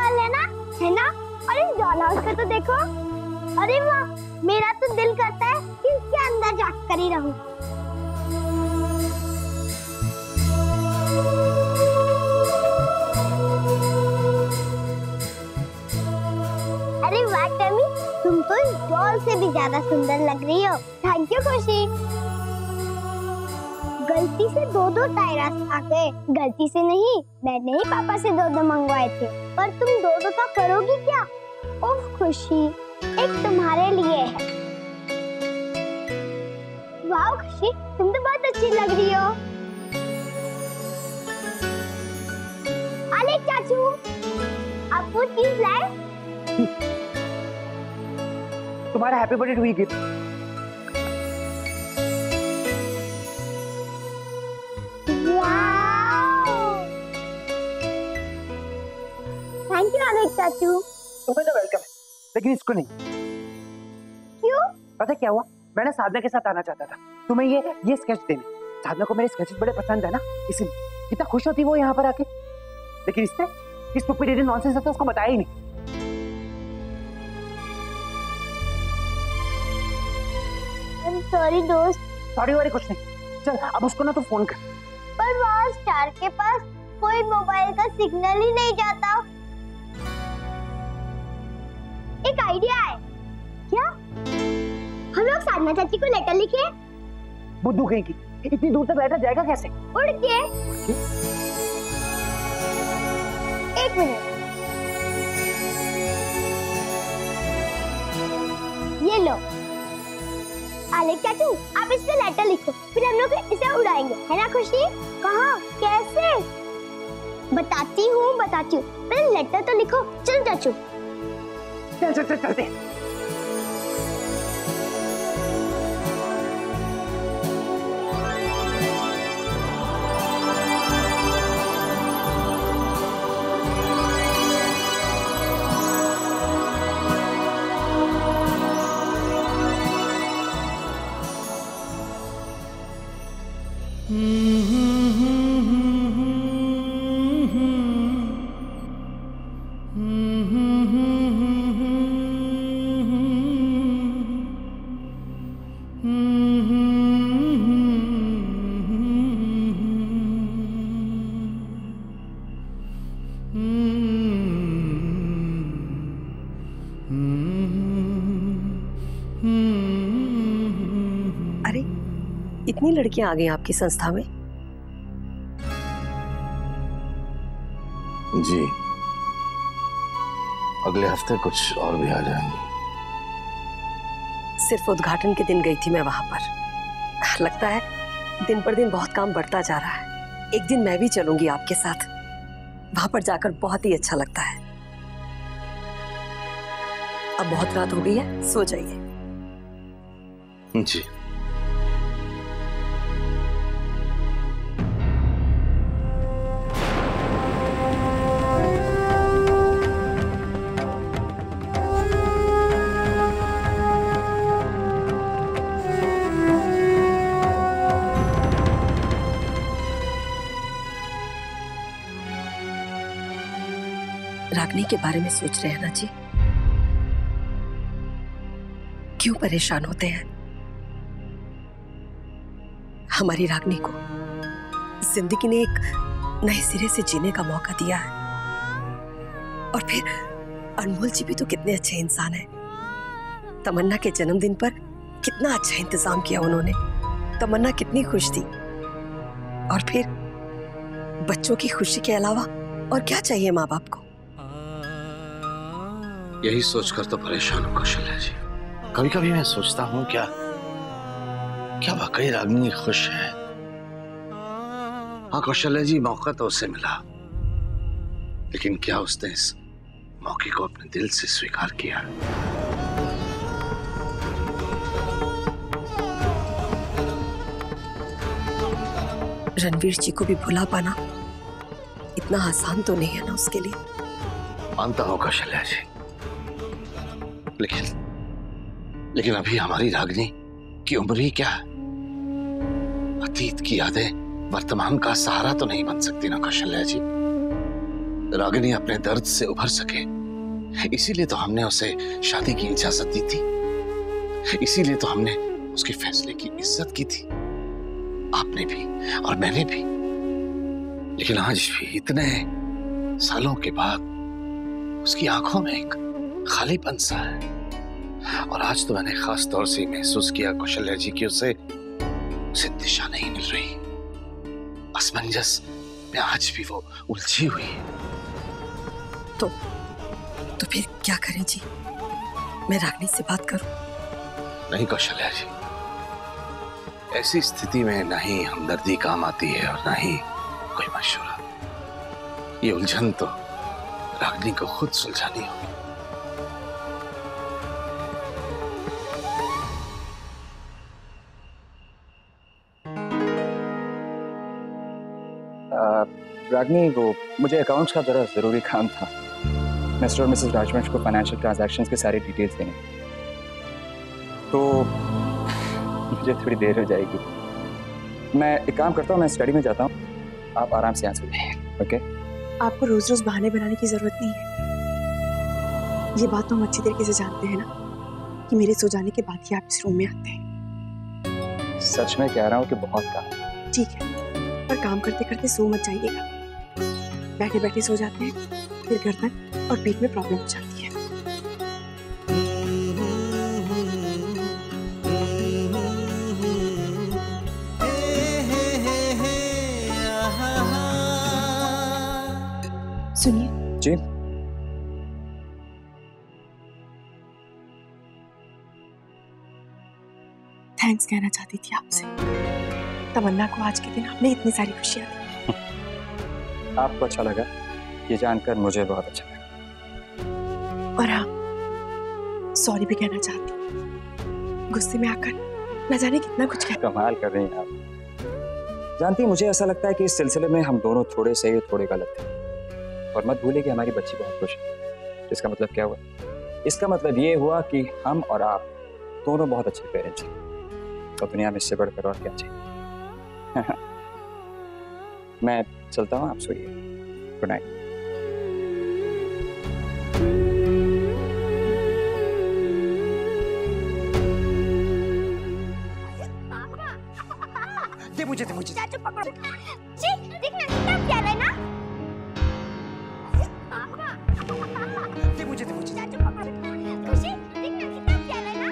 कल है ना? और इस डॉल हाउस को तो देखो, अरे वाह, मेरा तो दिल करता है कि इसके अंदर जाकर ही रहूं। अरे वाह टमी, तुम तो इस डॉल से भी ज्यादा सुंदर लग रही हो। थैंक यू खुशी। गलती से दो टायर्स आ गए। गलती से नहीं, मैंने ही पापा से दो मंगवाए थे। पर तुम दो का करोगी क्या? ओह खुशी, एक तुम्हारे लिए है। वाह खुशी, तुम तो बहुत अच्छी लग रही हो। अलेक्स चाचू, आप वो चीज लाए? तुम्हारा happy birthday to you gift. Thank you Alex चाचू। तुम्हें तो वेलकम है, लेकिन इसको नहीं। क्यों? पता क्या हुआ, मैं ना साधना के साथ आना चाहता था तुम्हें ये स्केच देने। साधना को मेरे स्केचेस बड़े पसंद है ना, इसलिए कितना खुश होती वो यहाँ पर आके। लेकिन इसने इस स्टूपिड नॉनसेंस है तो उसको बताया ही नहीं। सॉरी दोस्त। सॉरी वारी कुछ नहीं, चल अब उसको ना तो फोन कर। पर वहाँ स्टार के पास कोई मोबाइल का सिग्नल ही नहीं जाता। एक आइडिया है। क्या? हम लोग साधना चाची को लेटर लिखे। बुद्धू कहीं की, इतनी दूर तक लेटर जाएगा कैसे? उड़ के। एक मिनट, ये लो अलेक्स चाचू, आप इस पे लेटर लिखो, फिर हम लोग इसे उड़ाएंगे, है ना खुशी? कहाँ? कैसे? बताती हूँ। पहले लेटर तो लिखो। चल चाचू। चलते। अरे इतनी लड़कियां आ गई आपकी संस्था में? जी, अगले हफ्ते कुछ और भी आ जाएंगी। सिर्फ उद्घाटन के दिन गई थी मैं वहां पर। लगता है दिन पर दिन बहुत काम बढ़ता जा रहा है। एक दिन मैं भी चलूंगी आपके साथ। वहां पर जाकर बहुत ही अच्छा लगता है। अब बहुत रात हो गई है, सो जाइए। जी। रागनी के बारे में सोच रहे हैं ना जी? क्यों परेशान होते हैं? हमारी रागनी को जिंदगी ने एक नए सिरे से जीने का मौका दिया है। और फिर अनमोल जी भी तो कितने अच्छे इंसान हैं। तमन्ना के जन्मदिन पर कितना अच्छा इंतजाम किया उन्होंने। तमन्ना कितनी खुश थी। और फिर बच्चों की खुशी के अलावा और क्या चाहिए माँ बाप को? यही सोचकर तो परेशान हूँ कौशल्या जी। कभी कभी मैं सोचता हूँ क्या वाकई रागनी खुश है? हाँ कौशल्या जी, मौका तो उसे मिला, लेकिन क्या उसने इस मौके को अपने दिल से स्वीकार किया? रणवीर जी को भी भुला पाना इतना आसान तो नहीं है ना उसके लिए। मानता हूँ कौशल्या जी, लेकिन अभी हमारी रागनी की उम्र ही क्या है? अतीत की यादें वर्तमान का सहारा तो नहीं बन सकती ना कौशल्या जी। रागिनी अपने दर्द से उभर सके, इसीलिए तो हमने उसे शादी की इजाजत दी थी, इसीलिए तो हमने उसके फैसले की इज्जत की थी, आपने भी और मैंने भी। लेकिन आज भी इतने सालों के बाद उसकी आंखों में एक खालीपन सा है। और आज तो मैंने खास तौर से महसूस किया कौशल्या जी की उसे दिशा नहीं मिल रही, असमंजस में आज भी वो उलझी हुई है। तो फिर क्या करें जी? मैं रागिनी से बात करूं? नहीं कौशल्या जी, ऐसी स्थिति में ना ही हमदर्दी काम आती है और ना ही कोई मशवरा। ये उलझन तो रागिनी को खुद सुलझानी होगी। रागिनी, वो मुझे अकाउंट्स का जरा जरूरी काम था। मिस्टर और मिसेस राजवंश को फाइनेंशियल ट्रांजैक्शंस की सारी डिटेल्स देनी, तो मुझे थोड़ी देर हो जाएगी। मैं एक काम करता हूँ, मैं स्टडी में जाता हूँ, आप आराम से आंसर दीजिए। ओके? आपको रोज रोज बहाने बनाने की जरूरत नहीं है। ये बात तो हम अच्छी तरीके से जानते हैं ना कि मेरे सो जाने के बाद ही आप इस रूम में आते हैं। सच में कह रहा हूँ कि बहुत काम। ठीक है, पर काम करते करते सो मत जाइएगा। बैठे बैठे सो जाते हैं, फिर गर्दन और पेट में प्रॉब्लम हो जाती है। सुनिए जी। थैंक्स कहना चाहती थी आपसे। तमन्ना को आज के दिन आपने इतनी सारी खुशियां दी। आपको अच्छा लगा ये जानकर, मुझे बहुत अच्छा लगा। और हाँ, सॉरी भी कहना चाहती। गुस्से में आकर न जाने कितना कुछ कह। कमाल कर रही हैं आप। जानती हैं, मुझे ऐसा लगता है कि इस सिलसिले में हम दोनों थोड़े सही थोड़े गलत थे। और मत भूलिए कि हमारी बच्ची बहुत खुश है। इसका मतलब क्या हुआ? इसका मतलब ये हुआ कि हम और आप दोनों बहुत अच्छे पेरेंट्स हैं। तो दुनिया में इससे बढ़कर और क्या चाहिए। मैं चलता हूँ, आप सोइए। Good night. दे मुझे। चाचू पकड़ो। जी, देखना कितना प्यारा है ना? दे मुझे। चाचू पकड़ो। खुशी, देखना कितना प्यारा है ना?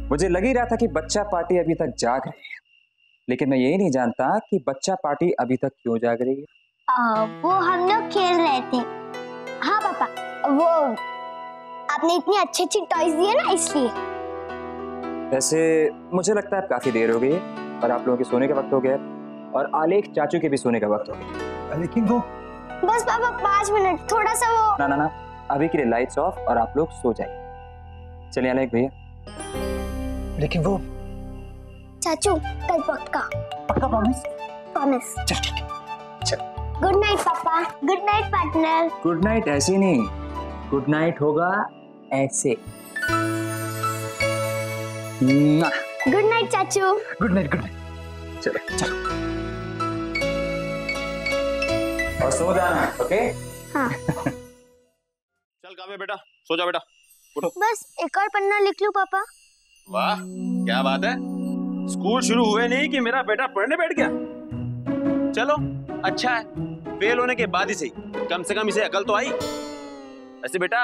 मुझे लग ही रहा था कि बच्चा पार्टी अभी तक जाग रही है, लेकिन मैं यही नहीं जानता कि बच्चा पार्टी अभी तक क्यों जाग रही है। वो हम लोग खेल रहे थे। हाँ पापा, वो आपने इतनी अच्छी अच्छी टॉयज दिए ना, इसलिए। वैसे मुझे लगता है काफी देर हो गई है और आप लोगों के सोने का वक्त हो गया है और आलेख चाचू के भी सोने का वक्त हो गया। लेकिन वो बस पापा 5 मिनट, थोड़ा सा वो। ना, अभी के लिए लाइट्स ऑफ और आप लोग सो जाइए। चलिए आलेख भैया। लेकिन वो चाचू कल पक्का। पक्का प्रॉमिस? प्रॉमिस। चल। गुड नाइट पापा। Good night partner. Good night ऐसे नहीं, गुड नाइट होगा ऐसे। गुड नाइट चाचू। Good night. चलो। और सो जाना, ओके? हाँ। चल काव्य बेटा, सो जा बेटा, उठो। बस एक और पन्ना लिख लूं पापा? वाह, क्या बात है। स्कूल शुरू हुए नहीं कि मेरा बेटा पढ़ने बैठ गया। चलो अच्छा है, फेल होने के बाद ही सही, कम से कम इसे अकल तो आई। ऐसे बेटा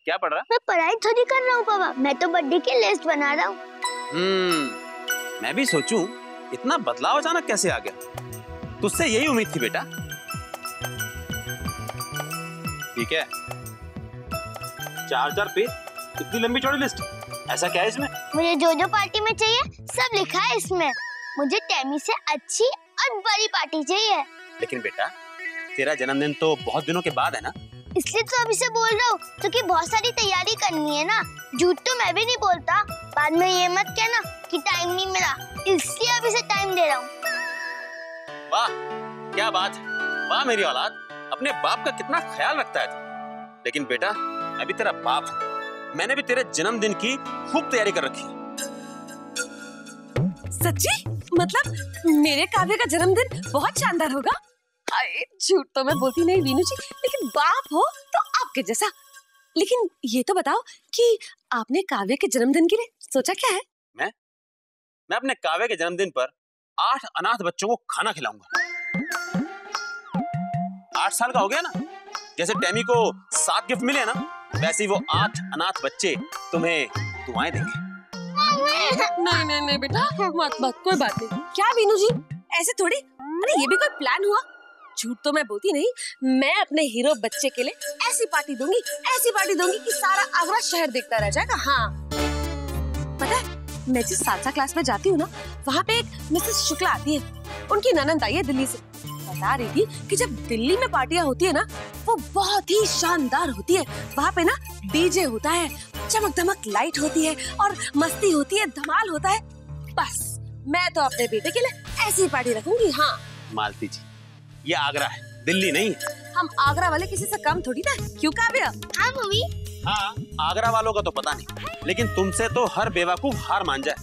क्या पढ़ रहा? मैं पढ़ाई थोड़ी कर रहा हूँ पापा, मैं तो बर्थडे की लिस्ट बना रहा हूँ। मैं भी सोचूं इतना बदलाव अचानक कैसे आ गया। तुझसे यही उम्मीद थी बेटा। ठीक है, 4 पेज, इतनी लंबी चौड़ी लिस्ट, ऐसा क्या है इसमें? मुझे जो पार्टी में चाहिए सब लिखा है इसमें। मुझे टेमी से अच्छी और बड़ी पार्टी चाहिए। लेकिन बेटा तेरा जन्मदिन तो बहुत दिनों के बाद है ना? इसलिए तो अभी से बोल रहा हूँ, क्योंकि बहुत सारी तैयारी करनी है ना। झूठ तो मैं भी नहीं बोलता, बाद में ये मत कहना कि टाइम नहीं मिला, इसलिए अभी से टाइम दे रहा हूँ। वाह क्या बात है, वाह मेरी औलाद, अपने बाप का कितना ख्याल रखता है तू। लेकिन बेटा मैं भी तेरा बाप हूँ, मैंने भी तेरे जन्मदिन की खूब तैयारी कर रखी है। सच्ची? मतलब मेरे काव्य का जन्मदिन बहुत शानदार होगा? अरे झूठ तो मैं बोलती नहीं वीनू जी, लेकिन बाप हो तो आपके जैसा। लेकिन ये तो बताओ कि आपने काव्य के जन्मदिन के लिए सोचा क्या है? मैं अपने काव्य के जन्मदिन पर 8 अनाथ बच्चों को खाना खिलाऊंगा। 8 साल का हो गया ना, जैसे टैमी को 7 गिफ्ट मिले ना, वैसे ही वो 8 अनाथ बच्चे तुम्हें दुआएं देंगे। नहीं बेटा, मत कोई बात नहीं। क्या वीनू जी, ऐसे थोड़ी? अरे ये भी कोई प्लान हुआ? झूठ तो मैं बोलती नहीं, मैं अपने हीरो बच्चे के लिए ऐसी पार्टी दूंगी कि सारा आगरा शहर देखता रह जाएगा। हाँ पता है, मैं जिस सालसा क्लास में जाती हूँ ना, वहाँ पे एक मिसेस शुक्ला आती है, उनकी ननंद आई है दिल्ली से। बता रही थी कि जब दिल्ली में पार्टियां होती है ना, वो बहुत ही शानदार होती है। वहाँ पे ना डीजे होता है, चमक धमक लाइट होती है और मस्ती होती है, धमाल होता है। बस मैं तो अपने बेटे के लिए ऐसी पार्टी रखूंगी। हाँ मालती जी, ये आगरा है, दिल्ली नहीं। हम आगरा वाले किसी से कम थोड़ी ना, क्यों काव्य? हाँ मम्मी। हाँ, आगरा वालों का तो पता नहीं, लेकिन तुमसे तो हर बेवकूफ हार मान जाए।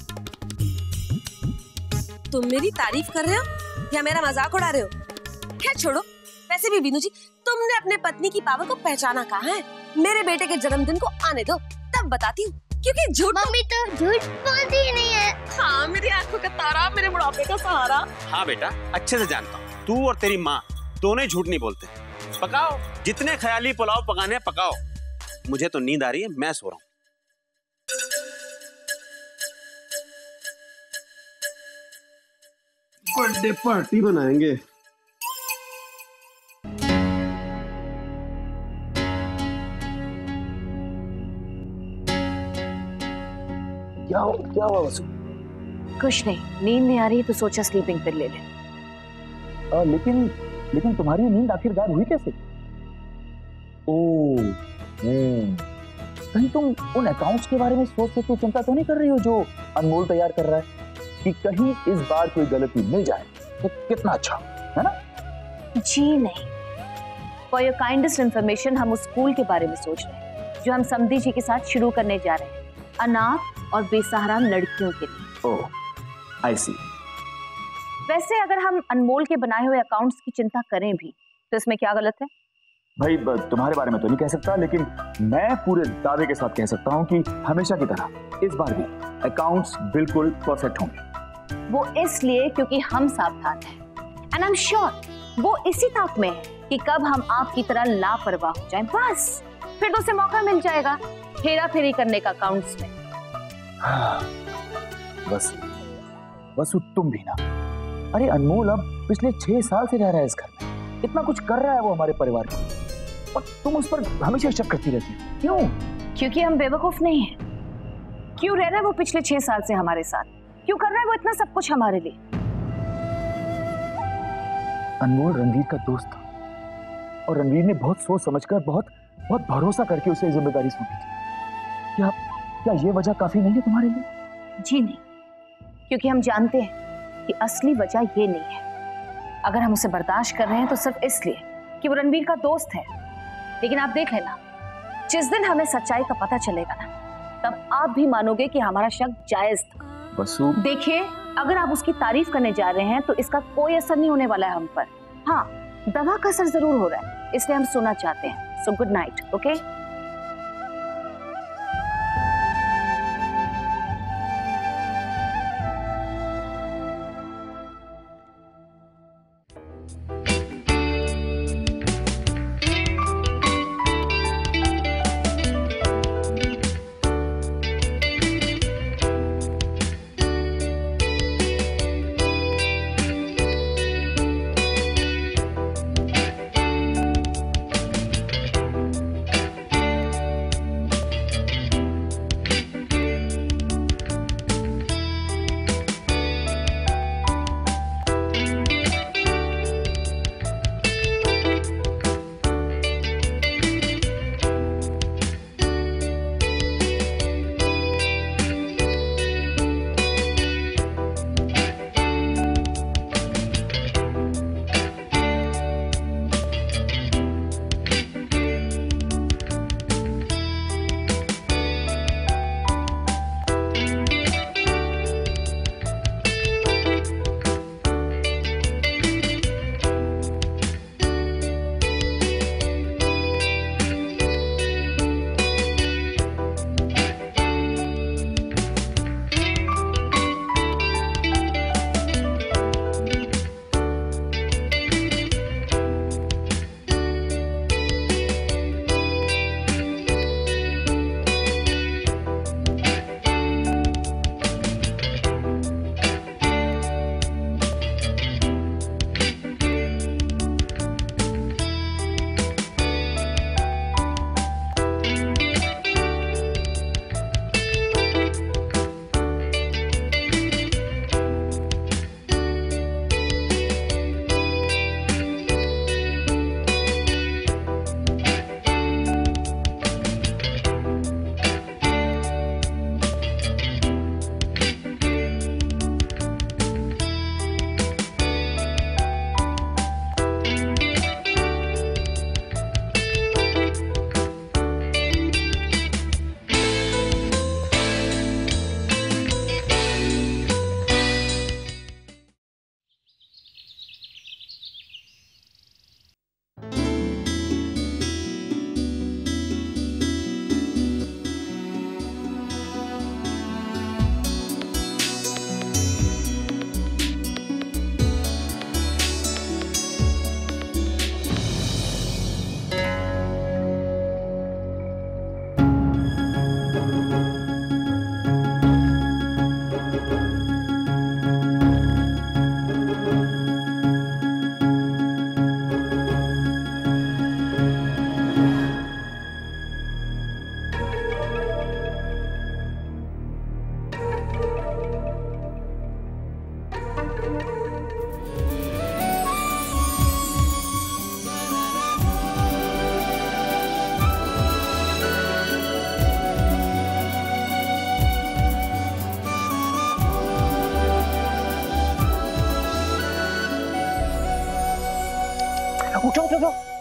तुम मेरी तारीफ कर रहे हो या मेरा मजाक उड़ा रहे हो? खैर छोड़ो। वैसे भी वीनू जी, तुमने अपने पत्नी की पावर को पहचाना कहाँ है? मेरे बेटे के जन्मदिन को आने दो, तब बताती हूँ। क्योंकि झूठ मम्मी तो झूठ बोलती ही नहीं है। हाँ, मेरी आंखों का तारा, मेरे बुढ़ापे का सहारा। हाँ बेटा, अच्छे से जानता हूँ, तू और तेरी माँ दोनों ही झूठ नहीं बोलते। पकाओ, जितने ख्याली पुलाव पकाने हैं पकाओ। मुझे तो नींद आ रही है, मैं सो रहा हूँ। बर्थडे पार्टी बनाएंगे। क्या हुआ वसु? कुछ नहीं, नींद नहीं आ रही तो सोचा स्लीपिंग पिल ले ले। लेकिन तुम्हारी नींद आखिर गायब हुई कैसे? ओह, कहीं तुम उन अकाउंट्स के बारे में सोच के चिंता तो नहीं कर रही हो जो अनमोल तैयार कर रहा है, कि कहीं इस बार कोई गलती मिल जाए तो कितना अच्छा, है ना? जी नहीं, फॉर योर काइंडेस्ट इंफॉर्मेशन, हम उस स्कूल के बारे में सोच रहे हैं जो हम समधी जी के साथ शुरू करने जा रहे हैं, अनाथ और बेसहारा लड़कियों के लिए। ओह, आई सी। वैसे अगर हम अनमोल के बनाए हुए अकाउंट्स की चिंता करें भी तो इसमें क्या गलत है? भाई तुम्हारे बारे में तो नहीं कह सकता, लेकिन मैं पूरे दावे के साथ कह सकता हूँ कि हमेशा की तरह इस बार भी अकाउंट्स बिल्कुल परफेक्ट होंगे। वो इसलिए क्योंकि हम सावधान हैं, एंड आई एम श्योर वो इसी ताक में है कि कब हम आपकी तरह लापरवाह हो जाएं, बस फिर तो उसे मौका मिल जाएगा हेरा फेरी करने का अकाउंट्स में। हाँ, वसु तुम भी ना। अरे अनमोल अब पिछले 6 साल से रह रहा है इस घर में, इतना कुछ कर रहा है वो हमारे परिवार के लिए, और तुम उस पर हमेशा शक करती रहती हो। क्यों? क्योंकि हम बेवकूफ नहीं हैं। क्यों रह रहा है वो पिछले 6 साल से हमारे साथ? क्यों कर रहा है वो इतना सब कुछ हमारे लिए? अनमोल रणवीर का दोस्त था और रणवीर ने बहुत सोच समझकर, बहुत भरोसा करके उसे जिम्मेदारी सौंपी थी। क्या ये वजह काफी नहीं है तुम्हारे लिए? जी नहीं, क्योंकि हम जानते हैं कि असली वजह ये नहीं है। अगर हम उसे बर्दाश्त कर रहे हैं तो सिर्फ इसलिए कि वो रणवीर का दोस्त है। लेकिन आप देख लेना, जिस दिन हमें सच्चाई का पता चलेगा ना, तब आप भी मानोगे कि हमारा शक जायज था। वसु, देखिए, अगर आप उसकी तारीफ करने जा रहे हैं तो इसका कोई असर नहीं होने वाला है हम पर। हाँ, दवा का असर जरूर हो रहा है, इसलिए हम सोना चाहते हैं। So good night, okay?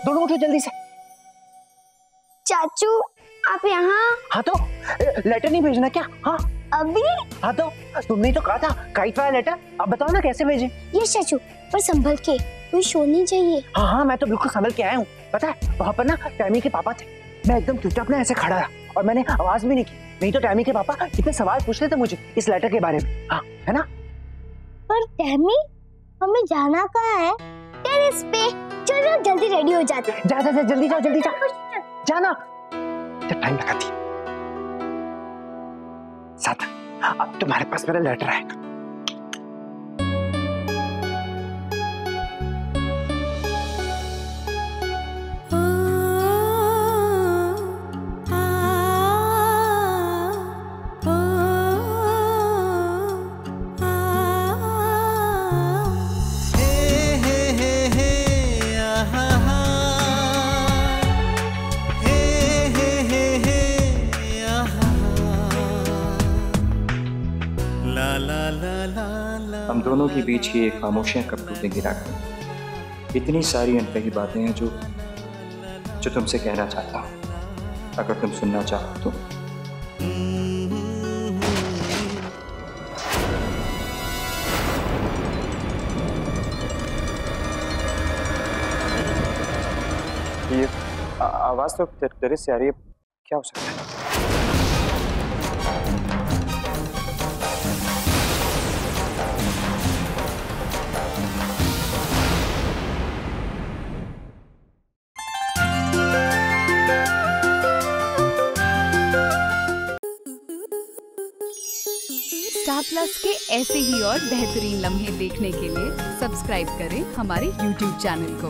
दोनों उठो जल्दी से। चाचू आप यहाँ? हाँ तो लेटर नहीं भेजना क्या? हाँ अभी? हाँ तो तुमने तो कहा था काइट वाला लेटर, अब बताओ ना कैसे भेजें? ये चाचू पर संभल के, कोई शोर नहीं चाहिए। हाँ हाँ मैं तो बिल्कुल संभल के आया हूँ। पता है वहाँ पर ना टैमी के पापा थे, मैं एकदम चुपचाप ना ऐसे खड़ा रहा और मैंने आवाज भी नहीं की, नहीं तो टैमी के पापा कितने सवाल पूछ रहे थे मुझे इस लेटर के बारे में। हाँ है ना? पर टैमी हमें जाना कहाँ है? टेरेस पे। चलो जल्दी रेडी हो जाते हैं। जा जा जा जल्दी जाओ, जल्दी जाओ, जाना। टाइम लगाती साथ, अब तुम्हारे पास मेरा लेटर आएगा। हम दोनों के बीच की एक खामोशियां कब टूटेंगी राघव? इतनी सारी अनकही बातें हैं जो तुमसे कहना चाहता हूं, अगर तुम सुनना चाहो तो। ये आवाज तो टेरेस से आ रही है, क्या हो सकता है? स्टार प्लस के ऐसे ही और बेहतरीन लम्हे देखने के लिए सब्सक्राइब करें हमारे YouTube चैनल को।